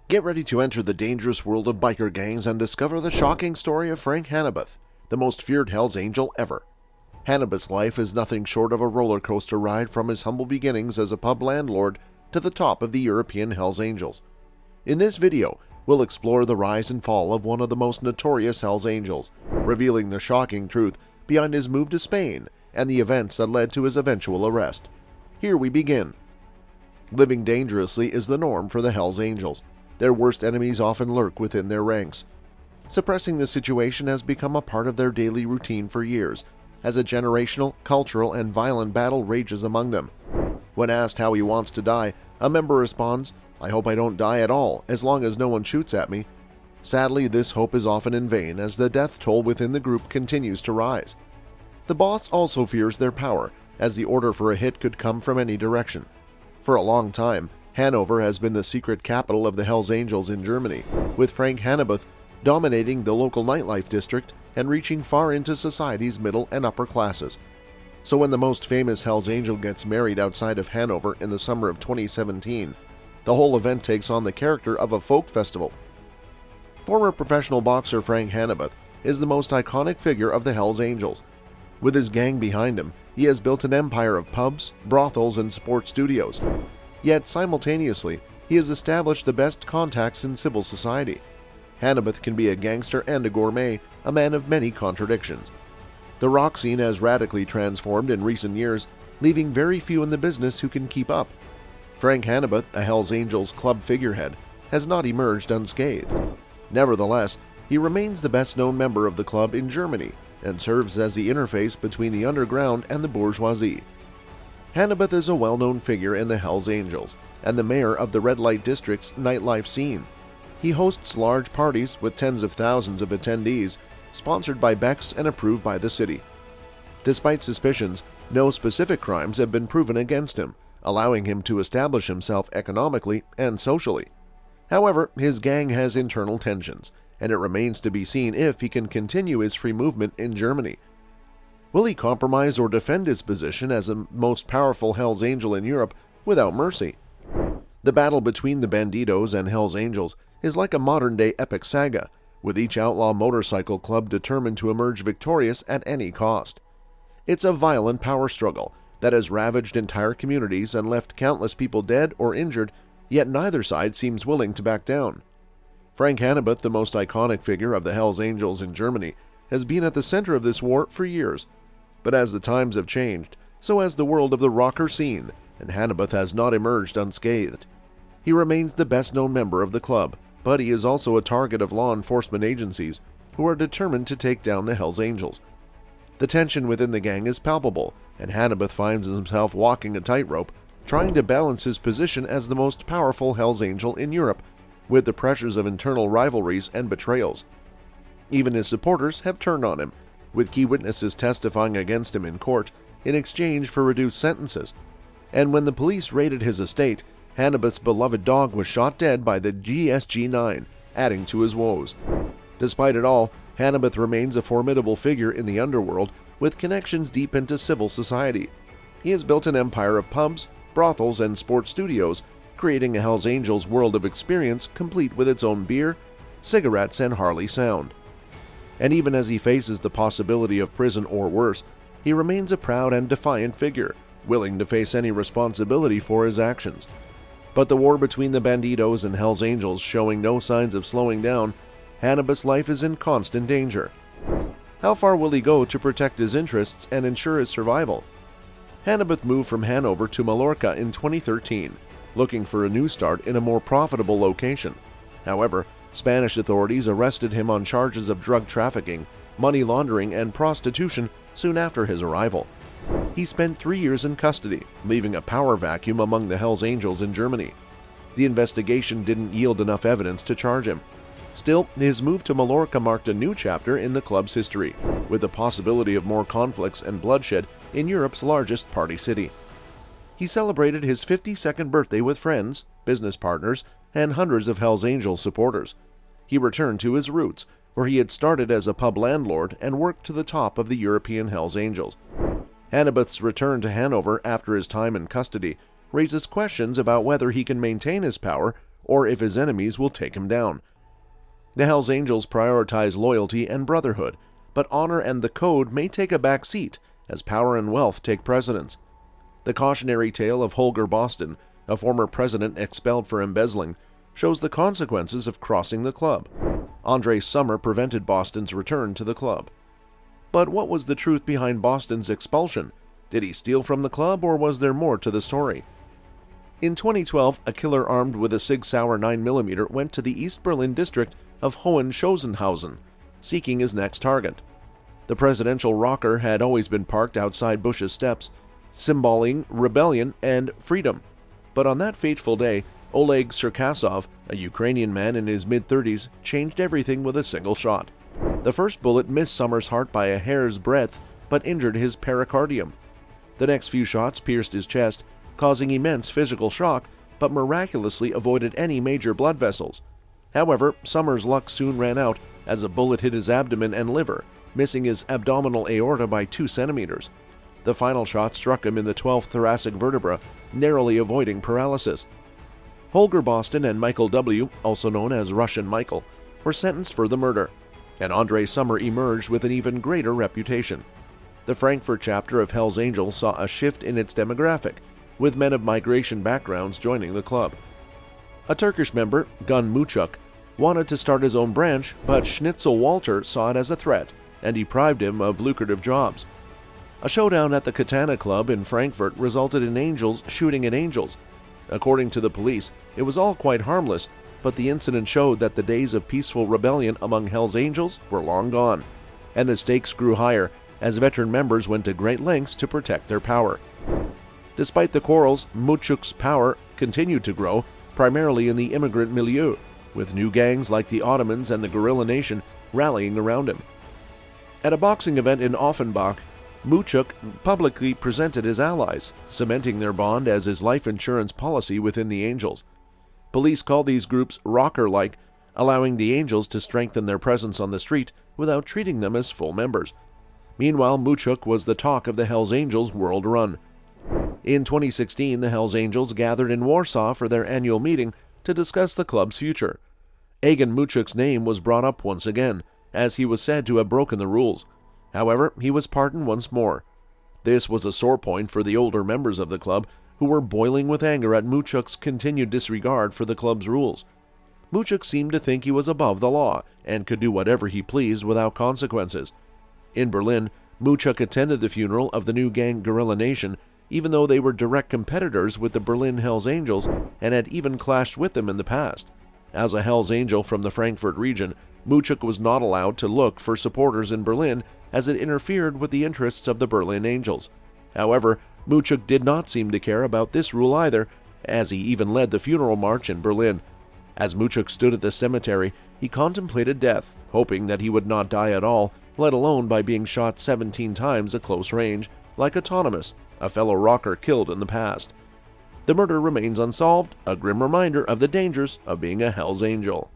Get ready to enter the dangerous world of biker gangs and discover the shocking story of Frank Hanebuth, the most feared Hells Angel ever. Hanebuth's life is nothing short of a roller coaster ride from his humble beginnings as a pub landlord to the top of the European Hells Angels. In this video, we'll explore the rise and fall of one of the most notorious Hells Angels, revealing the shocking truth behind his move to Spain and the events that led to his eventual arrest. Here we begin. Living dangerously is the norm for the Hells Angels. Their worst enemies often lurk within their ranks. Suppressing the situation has become a part of their daily routine for years, as a generational, cultural, and violent battle rages among them. When asked how he wants to die, a member responds, "I hope I don't die at all, as long as no one shoots at me." Sadly, this hope is often in vain, as the death toll within the group continues to rise. The boss also fears their power, as the order for a hit could come from any direction. For a long time, Hanover has been the secret capital of the Hells Angels in Germany, with Frank Hanebuth dominating the local nightlife district and reaching far into society's middle and upper classes. So when the most famous Hells Angel gets married outside of Hanover in the summer of 2017, the whole event takes on the character of a folk festival. Former professional boxer Frank Hanebuth is the most iconic figure of the Hells Angels. With his gang behind him, he has built an empire of pubs, brothels, and sports studios. Yet, simultaneously, he has established the best contacts in civil society. Hanebuth can be a gangster and a gourmet, a man of many contradictions. The rock scene has radically transformed in recent years, leaving very few in the business who can keep up. Frank Hanebuth, a Hells Angels club figurehead, has not emerged unscathed. Nevertheless, he remains the best-known member of the club in Germany and serves as the interface between the underground and the bourgeoisie. Hanebuth is a well-known figure in the Hells Angels and the mayor of the red light district's nightlife scene. He hosts large parties with tens of thousands of attendees, sponsored by Beck's and approved by the city. Despite suspicions, no specific crimes have been proven against him, allowing him to establish himself economically and socially. However, his gang has internal tensions, and it remains to be seen if he can continue his free movement in Germany. Will he compromise or defend his position as the most powerful Hells Angel in Europe without mercy? The battle between the Bandidos and Hells Angels is like a modern-day epic saga, with each outlaw motorcycle club determined to emerge victorious at any cost. It's a violent power struggle that has ravaged entire communities and left countless people dead or injured, yet neither side seems willing to back down. Frank Hanebuth, the most iconic figure of the Hells Angels in Germany, has been at the center of this war for years. But as the times have changed, so has the world of the rocker scene, and Hanebuth has not emerged unscathed. He remains the best-known member of the club, but he is also a target of law enforcement agencies who are determined to take down the Hells Angels. The tension within the gang is palpable, and Hanebuth finds himself walking a tightrope, trying to balance his position as the most powerful Hells Angel in Europe with the pressures of internal rivalries and betrayals. Even his supporters have turned on him, with key witnesses testifying against him in court in exchange for reduced sentences. And when the police raided his estate, Hanebuth's beloved dog was shot dead by the GSG-9, adding to his woes. Despite it all, Hanebuth remains a formidable figure in the underworld with connections deep into civil society. He has built an empire of pubs, brothels, and sports studios, creating a Hells Angels world of experience complete with its own beer, cigarettes, and Harley sound. And even as he faces the possibility of prison or worse, he remains a proud and defiant figure, willing to face any responsibility for his actions. But the war between the Bandidos and Hells Angels showing no signs of slowing down, Hanebuth's life is in constant danger. How far will he go to protect his interests and ensure his survival? Hanebuth moved from Hanover to Mallorca in 2013, looking for a new start in a more profitable location. However, Spanish authorities arrested him on charges of drug trafficking, money laundering, and prostitution soon after his arrival. He spent 3 years in custody, leaving a power vacuum among the Hells Angels in Germany. The investigation didn't yield enough evidence to charge him. Still, his move to Mallorca marked a new chapter in the club's history, with the possibility of more conflicts and bloodshed in Europe's largest party city. He celebrated his 52nd birthday with friends, business partners, and hundreds of Hells Angels supporters. He returned to his roots, where he had started as a pub landlord and worked to the top of the European Hells Angels. Hanebuth's return to Hanover after his time in custody raises questions about whether he can maintain his power or if his enemies will take him down. The Hells Angels prioritize loyalty and brotherhood, but honor and the code may take a back seat as power and wealth take precedence. The cautionary tale of Holger Boston, a former president expelled for embezzling, shows the consequences of crossing the club. Andre Summer prevented Boston's return to the club. But what was the truth behind Boston's expulsion? Did he steal from the club, or was there more to the story? In 2012, a killer armed with a Sig Sauer 9mm went to the East Berlin district of Hohenschönhausen, seeking his next target. The presidential rocker had always been parked outside Bush's steps, symboling rebellion and freedom. But on that fateful day, Oleg Cherkasov, a Ukrainian man in his mid-30s, changed everything with a single shot. The first bullet missed Summer's heart by a hair's breadth, but injured his pericardium. The next few shots pierced his chest, causing immense physical shock, but miraculously avoided any major blood vessels. However, Summer's luck soon ran out as a bullet hit his abdomen and liver, missing his abdominal aorta by 2 centimeters. The final shot struck him in the 12th thoracic vertebra, narrowly avoiding paralysis. Holger Boston and Michael W., also known as Russian Michael, were sentenced for the murder, and Andre Summer emerged with an even greater reputation. The Frankfurt chapter of Hells Angels saw a shift in its demographic, with men of migration backgrounds joining the club. A Turkish member, Gun Muchuk, wanted to start his own branch, but Schnitzel Walter saw it as a threat and deprived him of lucrative jobs. A showdown at the Katana Club in Frankfurt resulted in angels shooting at angels. According to the police, it was all quite harmless, but the incident showed that the days of peaceful rebellion among Hells Angels were long gone, and the stakes grew higher as veteran members went to great lengths to protect their power. Despite the quarrels, Muchuk's power continued to grow, primarily in the immigrant milieu, with new gangs like the Ottomans and the Guerrilla Nation rallying around him. At a boxing event in Offenbach, Muchuk publicly presented his allies, cementing their bond as his life insurance policy within the Angels. Police called these groups rocker-like, allowing the Angels to strengthen their presence on the street without treating them as full members. Meanwhile, Muchuk was the talk of the Hells Angels world run. In 2016, the Hells Angels gathered in Warsaw for their annual meeting to discuss the club's future. Egan Muchuk's name was brought up once again, as he was said to have broken the rules. However, he was pardoned once more. This was a sore point for the older members of the club, who were boiling with anger at Muchuk's continued disregard for the club's rules. Muchuk seemed to think he was above the law and could do whatever he pleased without consequences. In Berlin, Muchuk attended the funeral of the new gang Guerrilla Nation, even though they were direct competitors with the Berlin Hells Angels and had even clashed with them in the past. As a Hells Angel from the Frankfurt region, Muchuk was not allowed to look for supporters in Berlin as it interfered with the interests of the Berlin Angels. However, Muchuk did not seem to care about this rule either, as he even led the funeral march in Berlin. As Muchuk stood at the cemetery, he contemplated death, hoping that he would not die at all, let alone by being shot 17 times at close range, like Autonomous, a fellow rocker killed in the past. The murder remains unsolved, a grim reminder of the dangers of being a Hells Angel.